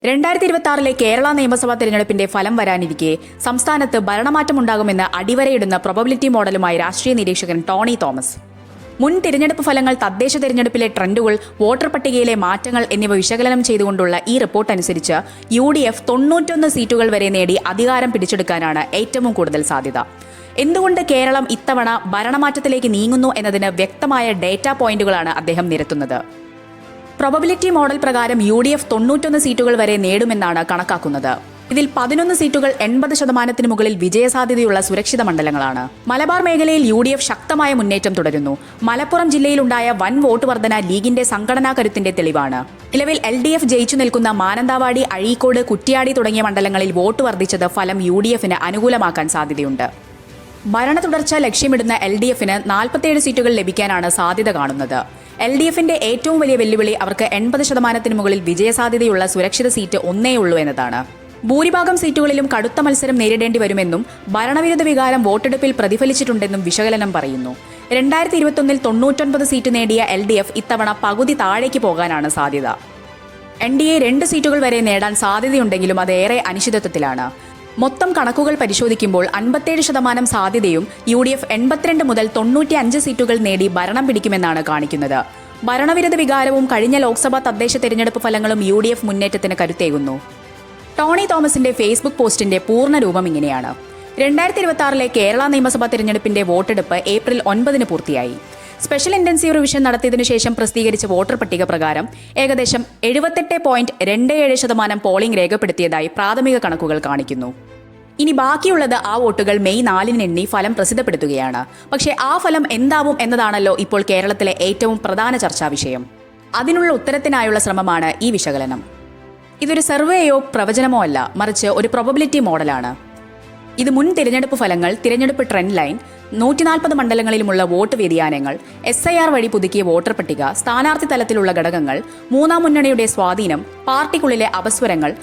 2026 കേരള നിയമസഭാ തെരഞ്ഞെടുപ്പിന്റെ ഫലം വരാനിരിക്കെ സംസ്ഥാനത്ത് ഭരണമാറ്റമുണ്ടാകുമെന്ന് അടിവരയിടുന്ന പ്രോബബിലിറ്റി മോഡലുമായി രാഷ്ട്രീയ നിരീക്ഷകൻ ടോണി തോമസ്. മുൻ തിരഞ്ഞെടുപ്പ് ഫലങ്ങൾ, തദ്ദേശ തെരഞ്ഞെടുപ്പിലെ ട്രെൻഡുകൾ, വോട്ടർ പട്ടികയിലെ മാറ്റങ്ങൾ എന്നിവ വിശകലനം ചെയ്തുകൊണ്ടുള്ള ഈ റിപ്പോർട്ട് അനുസരിച്ച് UDF 91 സീറ്റുകൾ വരെ നേടി അധികാരം പിടിച്ചെടുക്കാനാണ് ഏറ്റവും കൂടുതൽ സാധ്യത. എന്തുകൊണ്ട് കേരളം ഇത്തവണ ഭരണമാറ്റത്തിലേക്ക് നീങ്ങുന്നു എന്നതിന് വ്യക്തമായ ഡേറ്റാ പോയിന്റുകളാണ് അദ്ദേഹം നിരത്തുന്നത്. പ്രോബബിലിറ്റി മോഡൽ പ്രകാരം UDF 91 സീറ്റുകൾ വരെ നേടുമെന്നാണ് കണക്കാക്കുന്നത്. ഇതിൽ 11 സീറ്റുകൾ 80% മുകളിൽ വിജയസാധ്യതയുള്ള സുരക്ഷിത മണ്ഡലങ്ങളാണ്. മലബാർ മേഖലയിൽ UDF ശക്തമായ മുന്നേറ്റം തുടരുന്നു. മലപ്പുറം ജില്ലയിലുണ്ടായ വൻ വോട്ട് വർധന ലീഗിന്റെ സംഘടനാ കരുത്തിന്റെ തെളിവാണ്. നിലവിൽ LDF ജയിച്ചു നിൽക്കുന്ന മാനന്തവാടി, അഴീക്കോട്, കുറ്റ്യാടി തുടങ്ങിയ മണ്ഡലങ്ങളിൽ വോട്ട് വർദ്ധിച്ചത് ഫലം UDFന് അനുകൂലമാക്കാൻ സാധ്യതയുണ്ട്. ഭരണ തുടർച്ച ലക്ഷ്യമിടുന്ന LDFന് 47 സീറ്റുകൾ ലഭിക്കാനാണ് സാധ്യത കാണുന്നത്. LDFന്റെ ഏറ്റവും വലിയ വെല്ലുവിളി അവർക്ക് 80% മുകളിൽ വിജയസാധ്യതയുള്ള സുരക്ഷിത സീറ്റ് ഒന്നേയുള്ളൂ എന്നതാണ്. ഭൂരിഭാഗം സീറ്റുകളിലും കടുത്ത മത്സരം നേരിടേണ്ടി വരുമെന്നും ഭരണവിരുദ്ധ വികാരം വോട്ടെടുപ്പിൽ പ്രതിഫലിച്ചിട്ടുണ്ടെന്നും വിശകലനം പറയുന്നു. 2021 99 സീറ്റ് നേടിയ LDF ഇത്തവണ പകുതി താഴേക്ക് പോകാനാണ് സാധ്യത. NDA 2 സീറ്റുകൾ വരെ നേടാൻ സാധ്യതയുണ്ടെങ്കിലും അത് ഏറെ അനിശ്ചിതത്വത്തിലാണ്. മൊത്തം കണക്കുകൾ പരിശോധിക്കുമ്പോൾ 57% സാധ്യതയും UDF 82 മുതൽ 95 സീറ്റുകൾ നേടി ഭരണം പിടിക്കുമെന്നാണ് കാണിക്കുന്നത്. ഭരണവിരുദ്ധ വികാരവും കഴിഞ്ഞ ലോക്സഭാ തദ്ദേശ തെരഞ്ഞെടുപ്പ് ഫലങ്ങളും UDF മുന്നേറ്റത്തിന് കരുത്തേകുന്നു. ടോണി തോമസിന്റെ ഫേസ്ബുക്ക് പോസ്റ്റിന്റെ പൂർണ്ണ രൂപം ഇങ്ങനെയാണ്. 2026 കേരള നിയമസഭാ തെരഞ്ഞെടുപ്പിന്റെ വോട്ടെടുപ്പ് ഏപ്രിൽ 9 പൂർത്തിയായി. സ്പെഷ്യൽ ഇന്റൻസീവ് റിവിഷൻ നടത്തിയതിനു ശേഷം പ്രസിദ്ധീകരിച്ച വോട്ടർ പട്ടിക പ്രകാരം ഏകദേശം 78.27% പോളിംഗ് രേഖപ്പെടുത്തിയതായി പ്രാഥമിക കണക്കുകൾ കാണിക്കുന്നു. ഇനി ബാക്കിയുള്ളത് ആ വോട്ടുകൾ മെയ് 4 എണ്ണി ഫലം പ്രസിദ്ധപ്പെടുത്തുകയാണ്. പക്ഷേ ആ ഫലം എന്താവും എന്നതാണല്ലോ ഇപ്പോൾ കേരളത്തിലെ ഏറ്റവും പ്രധാന ചർച്ചാ വിഷയം. അതിനുള്ള ഉത്തരത്തിനായുള്ള ശ്രമമാണ് ഈ വിശകലനം. ഇതൊരു സർവേയോ പ്രവചനമോ അല്ല, മറിച്ച് ഒരു പ്രോബബിലിറ്റി മോഡലാണ്. ഇത് മുൻ തിരഞ്ഞെടുപ്പ് ഫലങ്ങൾ, തിരഞ്ഞെടുപ്പ് ട്രെൻഡ് ലൈൻ, 140 മണ്ഡലങ്ങളിലുമുള്ള വോട്ട് വ്യതിയാനങ്ങൾ, SIR വഴി പുതുക്കിയ വോട്ടർ പട്ടിക, സ്ഥാനാർത്ഥി തലത്തിലുള്ള ഘടകങ്ങൾ, മൂന്നാം മുന്നണിയുടെ സ്വാധീനം, പാർട്ടിക്കുള്ളിലെ അപസ്വരങ്ങൾ,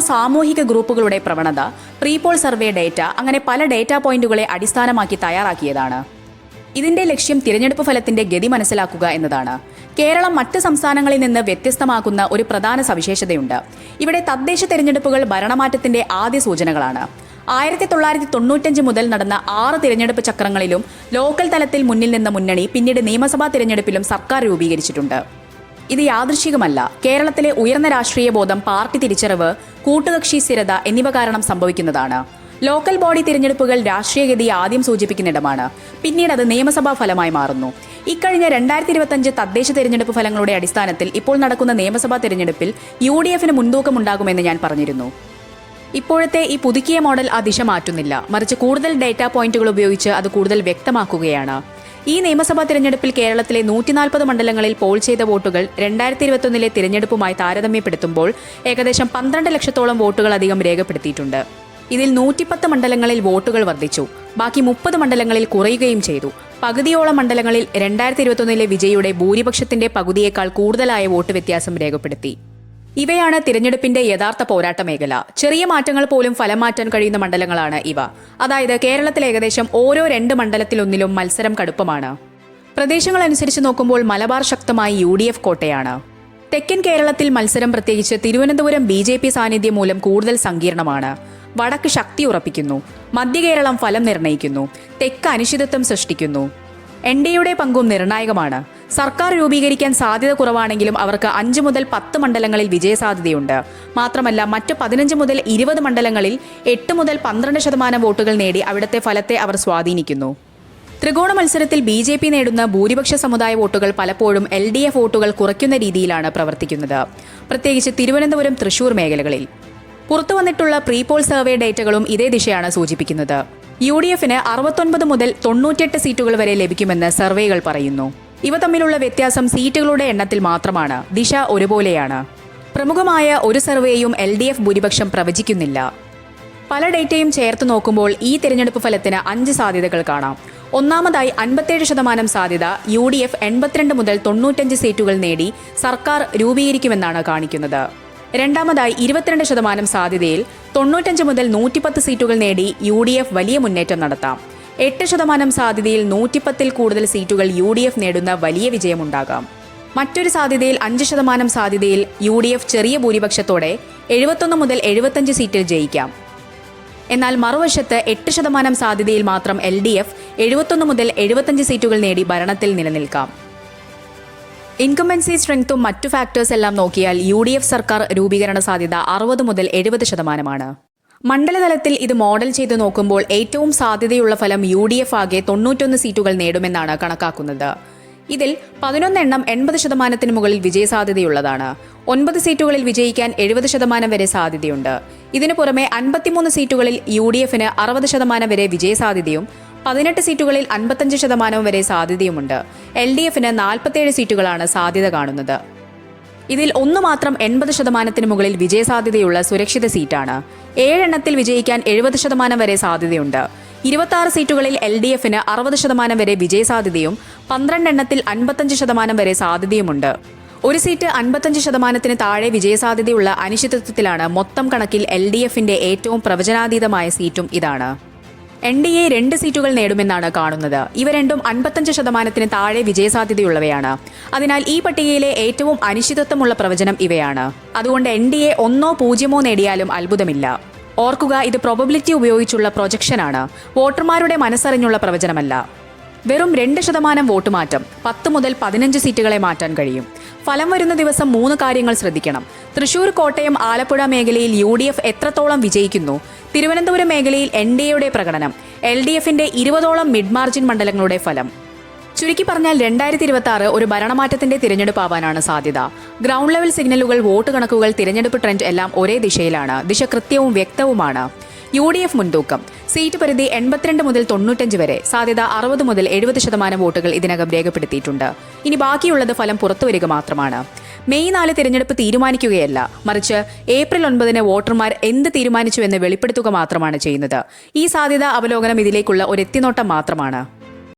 സാമൂഹിക ഗ്രൂപ്പുകളുടെ പ്രവണത, പ്രീപോൾ സർവേ ഡേറ്റ, അങ്ങനെ പല ഡേറ്റാ പോയിന്റുകളെ അടിസ്ഥാനമാക്കി തയ്യാറാക്കിയതാണ്. ഇതിന്റെ ലക്ഷ്യം തിരഞ്ഞെടുപ്പ് ഫലത്തിന്റെ ഗതി മനസ്സിലാക്കുക എന്നതാണ്. കേരളം മറ്റ് സംസ്ഥാനങ്ങളിൽ നിന്ന് വ്യത്യസ്തമാക്കുന്ന ഒരു പ്രധാന സവിശേഷതയുണ്ട്. ഇവിടെ തദ്ദേശ തെരഞ്ഞെടുപ്പുകൾ ഭരണമാറ്റത്തിന്റെ ആദ്യ സൂചനകളാണ്. 1995 മുതൽ നടന്ന 6 തിരഞ്ഞെടുപ്പ് ചക്രങ്ങളിലും ലോക്കൽ തലത്തിൽ മുന്നിൽ നിന്ന മുന്നണി പിന്നീട് നിയമസഭാ തിരഞ്ഞെടുപ്പിലും സർക്കാർ രൂപീകരിച്ചിട്ടുണ്ട്. ഇത് യാദൃശ്ചികമല്ല. കേരളത്തിലെ ഉയർന്ന രാഷ്ട്രീയ ബോധം, പാർട്ടി തിരിച്ചറിവ്, കൂട്ടുകക്ഷി സ്ഥിരത എന്നിവ കാരണം സംഭവിക്കുന്നതാണ്. ലോക്കൽ ബോഡി തിരഞ്ഞെടുപ്പുകൾ രാഷ്ട്രീയഗതി ആദ്യം സൂചിപ്പിക്കുന്നിടമാണ്, പിന്നീട് അത് നിയമസഭാ ഫലമായി മാറുന്നു. ഇക്കഴിഞ്ഞ 2025 തദ്ദേശ തെരഞ്ഞെടുപ്പ് ഫലങ്ങളുടെ അടിസ്ഥാനത്തിൽ ഇപ്പോൾ നടക്കുന്ന നിയമസഭാ തെരഞ്ഞെടുപ്പിൽ UDFന് മുൻതൂക്കമുണ്ടാകുമെന്ന് ഞാൻ പറഞ്ഞിരുന്നു. ഇപ്പോഴത്തെ ഈ പുതുക്കിയ മോഡൽ ആ ദിശ മാറ്റുന്നില്ല, മറിച്ച് കൂടുതൽ ഡേറ്റാ പോയിന്റുകൾ ഉപയോഗിച്ച് അത് കൂടുതൽ വ്യക്തമാക്കുകയാണ്. ഈ നിയമസഭാ തിരഞ്ഞെടുപ്പിൽ കേരളത്തിലെ 140 മണ്ഡലങ്ങളിൽ പോൾ ചെയ്ത വോട്ടുകൾ 2021 തിരഞ്ഞെടുപ്പുമായി താരതമ്യപ്പെടുത്തുമ്പോൾ ഏകദേശം 12 ലക്ഷത്തോളം വോട്ടുകൾ അധികം രേഖപ്പെടുത്തിയിട്ടുണ്ട്. ഇതിൽ 110 മണ്ഡലങ്ങളിൽ വോട്ടുകൾ വർദ്ധിച്ചു, ബാക്കി 30 മണ്ഡലങ്ങളിൽ കുറയുകയും ചെയ്തു. പകുതിയോളം മണ്ഡലങ്ങളിൽ 2021 വിജയിയുടെ ഭൂരിപക്ഷത്തിന്റെ പകുതിയേക്കാൾ കൂടുതലായ വോട്ട് വ്യത്യാസം രേഖപ്പെടുത്തി. ഇവയാണ് തിരഞ്ഞെടുപ്പിന്റെ യഥാർത്ഥ പോരാട്ട മേഖല. ചെറിയ മാറ്റങ്ങൾ പോലും ഫലം മാറ്റാൻ കഴിയുന്ന മണ്ഡലങ്ങളാണ് ഇവ. അതായത് കേരളത്തിൽ ഏകദേശം ഓരോ 2 മണ്ഡലത്തിലൊന്നിലും മത്സരം കടുപ്പമാണ്. പ്രദേശങ്ങൾ അനുസരിച്ച് നോക്കുമ്പോൾ മലബാർ ശക്തമായി UDF കോട്ടയാണ്. തെക്കൻ കേരളത്തിൽ മത്സരം, പ്രത്യേകിച്ച് തിരുവനന്തപുരം BJP സാന്നിധ്യം മൂലം കൂടുതൽ സങ്കീർണമാണ്. വടക്ക് ശക്തി ഉറപ്പിക്കുന്നു, മധ്യ കേരളം ഫലം നിർണ്ണയിക്കുന്നു, തെക്ക് അനിശ്ചിതത്വം സൃഷ്ടിക്കുന്നു. NDAയുടെ പങ്കും നിർണായകമാണ്. സർക്കാർ രൂപീകരിക്കാൻ സാധ്യത കുറവാണെങ്കിലും അവർക്ക് 5 മുതൽ 10 മണ്ഡലങ്ങളിൽ വിജയസാധ്യതയുണ്ട്. മാത്രമല്ല മറ്റ് 15 മുതൽ 20 മണ്ഡലങ്ങളിൽ 8 മുതൽ 12% വോട്ടുകൾ നേടി അവിടുത്തെ ഫലത്തെ അവർ സ്വാധീനിക്കുന്നു. ത്രികോണ മത്സരത്തിൽ BJP നേടുന്ന ഭൂരിപക്ഷ സമുദായ വോട്ടുകൾ പലപ്പോഴും LDF വോട്ടുകൾ കുറയ്ക്കുന്ന രീതിയിലാണ് പ്രവർത്തിക്കുന്നത്, പ്രത്യേകിച്ച് തിരുവനന്തപുരം, തൃശൂർ മേഖലകളിൽ. പുറത്തു വന്നിട്ടുള്ള പ്രീപോൾ സർവേ ഡേറ്റകളും ഇതേ ദിശയാണ് സൂചിപ്പിക്കുന്നത്. UDFന് 69 മുതൽ 98 സീറ്റുകൾ വരെ ലഭിക്കുമെന്ന് സർവേകൾ പറയുന്നു. ഇവ തമ്മിലുള്ള വ്യത്യാസം സീറ്റുകളുടെ എണ്ണത്തിൽ മാത്രമാണ്. ദിശ ഒരുപോലെയാണ്. പ്രമുഖമായ ഒരു സർവേയും LDF ഭൂരിപക്ഷം പ്രവചിക്കുന്നില്ല. പല ഡേറ്റയും ചേർത്ത് നോക്കുമ്പോൾ ഈ തിരഞ്ഞെടുപ്പ് ഫലത്തിന് 5 സാധ്യതകൾ കാണാം. ഒന്നാമതായി 57% സാധ്യത UDF 82 മുതൽ 95 സീറ്റുകൾ നേടി സർക്കാർ രൂപീകരിക്കുമെന്നാണ് കാണിക്കുന്നത്. രണ്ടാമതായി 22% സാധ്യതയിൽ 95 മുതൽ 110 സീറ്റുകൾ നേടി UDF വലിയ മുന്നേറ്റം നടത്താം. 8% സാധ്യതയിൽ 110-ൽ കൂടുതൽ സീറ്റുകൾ UDF നേടുന്ന വലിയ വിജയമുണ്ടാകാം. മറ്റൊരു സാധ്യതയിൽ 5% സാധ്യതയിൽ UDF ചെറിയ ഭൂരിപക്ഷത്തോടെ 71 മുതൽ 75 സീറ്റിൽ ജയിക്കാം. എന്നാൽ മറുവശത്ത് 8% സാധ്യതയിൽ മാത്രം LDF 71 മുതൽ 75 സീറ്റുകൾ നേടി ഭരണത്തിൽ നിലനിൽക്കാം. ഇൻകംബൻസി സ്ട്രെങ്ത്തും മറ്റു ഫാക്ടേഴ്സ് എല്ലാം നോക്കിയാൽ UDF സർക്കാർ രൂപീകരണ സാധ്യത 60 മുതൽ 70%. മണ്ഡലതലത്തിൽ ഇത് മോഡൽ ചെയ്ത് നോക്കുമ്പോൾ ഏറ്റവും സാധ്യതയുള്ള ഫലം UDF ആകെ 91 സീറ്റുകൾ നേടുമെന്നാണ് കണക്കാക്കുന്നത്. ഇതിൽ 11 എണ്ണം 80% മുകളിൽ വിജയസാധ്യതയുള്ളതാണ്. 9 സീറ്റുകളിൽ വിജയിക്കാൻ 70% വരെ സാധ്യതയുണ്ട്. ഇതിനു പുറമെ 53 സീറ്റുകളിൽ UDFന് 60% വരെ വിജയസാധ്യതയും 18 സീറ്റുകളിൽ 55% വരെ സാധ്യതയുമുണ്ട്. LDFന് 47 സീറ്റുകളാണ് സാധ്യത കാണുന്നത്. ഇതിൽ ഒന്ന് മാത്രം 80% മുകളിൽ വിജയസാധ്യതയുള്ള സുരക്ഷിത സീറ്റാണ്. 7 എണ്ണത്തിൽ വിജയിക്കാൻ 70% വരെ സാധ്യതയുണ്ട്. 26 സീറ്റുകളിൽ LDFന് 60% വരെ വിജയസാധ്യതയും 12 എണ്ണത്തിൽ 55% വരെ സാധ്യതയുമുണ്ട്. ഒരു സീറ്റ് 55%-ന് താഴെ വിജയസാധ്യതയുള്ള അനിശ്ചിതത്വത്തിലാണ്. മൊത്തം കണക്കിൽ LDFന്റെ ഏറ്റവും പ്രവചനാതീതമായ സീറ്റും ഇതാണ്. NDA 2 സീറ്റുകൾ നേടുമെന്നാണ് കാണുന്നത്. ഇവ രണ്ടും 55%-ന് താഴെ വിജയസാധ്യതയുള്ളവയാണ്. അതിനാൽ ഈ പട്ടികയിലെ ഏറ്റവും അനിശ്ചിതത്വമുള്ള പ്രവചനം ഇവയാണ്. അതുകൊണ്ട് NDA 1 0 നേടിയാലും അത്ഭുതമില്ല. ഓർക്കുക, ഇത് പ്രോബബിലിറ്റി ഉപയോഗിച്ചുള്ള പ്രൊജക്ഷനാണ്, വോട്ടർമാരുടെ മനസ്സറിഞ്ഞുള്ള പ്രവചനമല്ല. വെറും 2% വോട്ട് മാറ്റം 10 മുതൽ 15 സീറ്റുകളെ മാറ്റാൻ കഴിയും. ഫലം വരുന്ന ദിവസം 3 കാര്യങ്ങൾ ശ്രദ്ധിക്കണം. തൃശൂർ, കോട്ടയം, ആലപ്പുഴ മേഖലയിൽ UDF എത്രത്തോളം വിജയിക്കുന്നു? തിരുവനന്തപുരം മേഖലയിൽ NDAയുടെ പ്രകടനം. LDFന്റെ 20ഓളം മിഡ് മാർജിൻ മണ്ഡലങ്ങളുടെ ഫലം. ചുരുക്കി പറഞ്ഞാൽ 2026 ഒരു ഭരണമാറ്റത്തിന്റെ തിരഞ്ഞെടുപ്പാവാനാണ് സാധ്യത. ഗ്രൗണ്ട് ലെവൽ സിഗ്നലുകൾ, വോട്ട് കണക്കുകൾ, തിരഞ്ഞെടുപ്പ് ട്രെൻഡ് എല്ലാം ഒരേ ദിശയിലാണ്. ദിശ കൃത്യവും വ്യക്തവുമാണ്. UDF മുൻതൂക്കം. സീറ്റ് പരിധി 82 മുതൽ 95 വരെ. സാധ്യത 60 മുതൽ 70% വോട്ടുകൾ ഇതിനകം രേഖപ്പെടുത്തിയിട്ടുണ്ട്. ഇനി ബാക്കിയുള്ളത് ഫലം പുറത്തുവരിക മാത്രമാണ്. മെയ് 4 തിരഞ്ഞെടുപ്പ് തീരുമാനിക്കുകയല്ല, മറിച്ച് ഏപ്രിൽ 9 വോട്ടർമാർ എന്ത് തീരുമാനിച്ചുവെന്ന് വെളിപ്പെടുത്തുക മാത്രമാണ് ചെയ്യുന്നത്. ഈ സാധ്യത അവലോകനം ഇതിലേക്കുള്ള ഒരു എത്തിനോട്ടം മാത്രമാണ്.